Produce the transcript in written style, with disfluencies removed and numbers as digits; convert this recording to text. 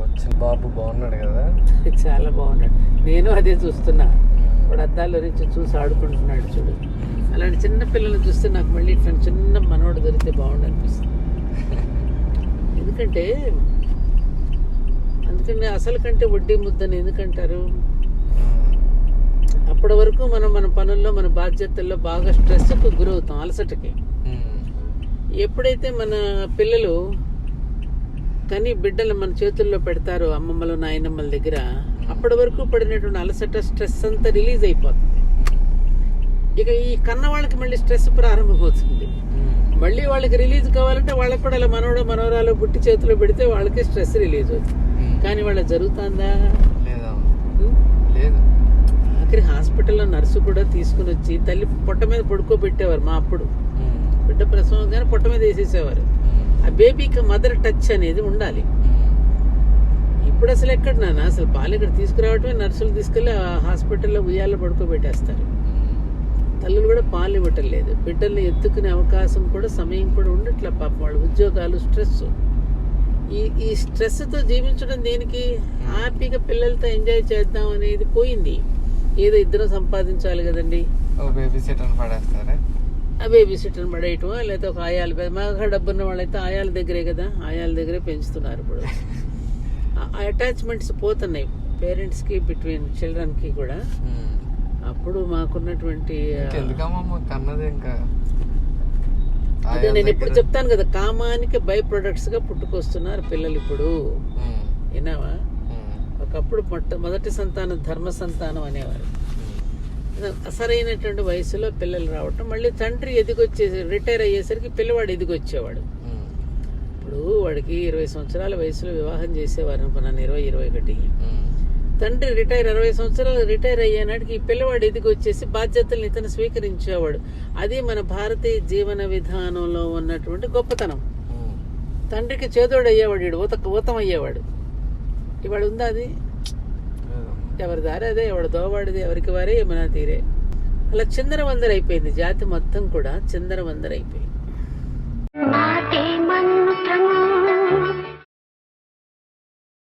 వచ్చిన బాబు బాగున్నాడు కదా, చాలా బాగున్నాడు. నేను అదే చూస్తున్నా. వాడు అద్దాల్లో నుంచి చూసి ఆడుకుంటున్నాడు చూడు. అలాంటి చిన్న పిల్లల్ని చూస్తే నాకు మళ్ళీ ఇట్లా చిన్న మనోడు దొరికితే బాగుండు అనిపిస్తుంది. ఎందుకంటే అందుకని అసలు కంటే వడ్డీ ముద్దని ఎందుకంటారు? అప్పటి వరకు మనం మన పనుల్లో మన బాధ్యతల్లో బాగా స్ట్రెస్కు గురవుతాం, అలసటకి. ఎప్పుడైతే మన పిల్లలు కానీ బిడ్డలు మన చేతుల్లో పెడతారో అమ్మమ్మలు నాయనమ్మల దగ్గర, అప్పటి వరకు పడినటువంటి అలసట స్ట్రెస్ అంతా రిలీజ్ అయిపోతుంది. ఇక ఈ కన్న వాళ్ళకి మళ్ళీ స్ట్రెస్ ప్రారంభమవుతుంది. మళ్ళీ వాళ్ళకి రిలీజ్ కావాలంటే వాళ్ళకి కూడా అలా మనవడు మనవరాలు బుట్టి చేతిలో పెడితే వాళ్ళకి స్ట్రెస్ రిలీజ్ అవుతుంది. కానీ వాళ్ళ జరుగుతుందా? లేదు. ఆఖరి హాస్పిటల్లో నర్సు కూడా తీసుకుని వచ్చి తల్లి పొట్ట మీద పడుకోబెట్టేవారు. మా అప్పుడు బిడ్డ ప్రసవం కానీ పొట్ట మీద వేసేసేవారు. ఆ బేబీకి మదర్ టచ్ అనేది ఉండాలి. ఇప్పుడు అసలు ఎక్కడ నాన్న, అసలు పాలు ఇక్కడ తీసుకురావటమే నర్సులు తీసుకెళ్ళి ఆ హాస్పిటల్లో ఉయ్యాల్లో పడుకోబెట్టేస్తారు. తల్లులు కూడా పాలు ఇవ్వటం లేదు. బిడ్డల్ని ఎత్తుకునే అవకాశం కూడా సమయం కూడా ఉండట్లే పాపం. వాళ్ళ ఉద్యోగాలు, స్ట్రెస్, ఈ స్ట్రెస్తో జీవించడం దేనికి? హ్యాపీగా పిల్లలతో ఎంజాయ్ చేద్దాం అనేది పోయింది. ఏదో ఇద్దరం సంపాదించాలి కదండి. బేబీ సిటర్ని పడేస్తారా? ఆ బేబీ సిటర్ని పడేయటమా, లేకపోతే ఒక ఆయాలు, బాగా డబ్బున్న వాళ్ళైతే ఆయాల దగ్గరే కదా, ఆయాల దగ్గరే పెంచుతున్నారు ఇప్పుడు. ఆ అటాచ్మెంట్స్ పోతున్నాయి పేరెంట్స్కి, బిట్వీన్ చిల్డ్రన్కి కూడా. అప్పుడు మాకున్నటువంటి అదే నేను ఎప్పుడు చెప్తాను కదా, కామానికి బై ప్రొడక్ట్స్గా పుట్టుకొస్తున్నారు పిల్లలు ఇప్పుడు. విన్నావా? ఒకప్పుడు మొదటి సంతానం ధర్మ సంతానం అనేవారు. సరైనటువంటి వయసులో పిల్లలు రావటం, మళ్ళీ తండ్రి ఎదిగొచ్చేసి రిటైర్ అయ్యేసరికి పిల్లవాడు ఎదిగొచ్చేవాడు. ఇప్పుడు వాడికి 20 సంవత్సరాల వయసులో వివాహం చేసేవారు అనుకున్నాను, 20-21. తండ్రి 20 సంవత్సరాలు రిటైర్ అయ్యేనాటికి ఈ పిల్లవాడు ఎదిగొచ్చేసి బాధ్యతల్ని ఇతను స్వీకరించేవాడు. అది మన భారతీయ జీవన విధానంలో ఉన్నటువంటి గొప్పతనం. తండ్రికి చేదోడు అయ్యేవాడు, ఊతం అయ్యేవాడు. ఇవాళ ఉందా అది? ఎవరి దారి అదే, ఎవడు దోవాడిది, ఎవరికి వారే ఏమైనా తీరే. అలా చిందరవందరైపోయింది జాతి మొత్తం కూడా, చిందరవందరైపోయింది.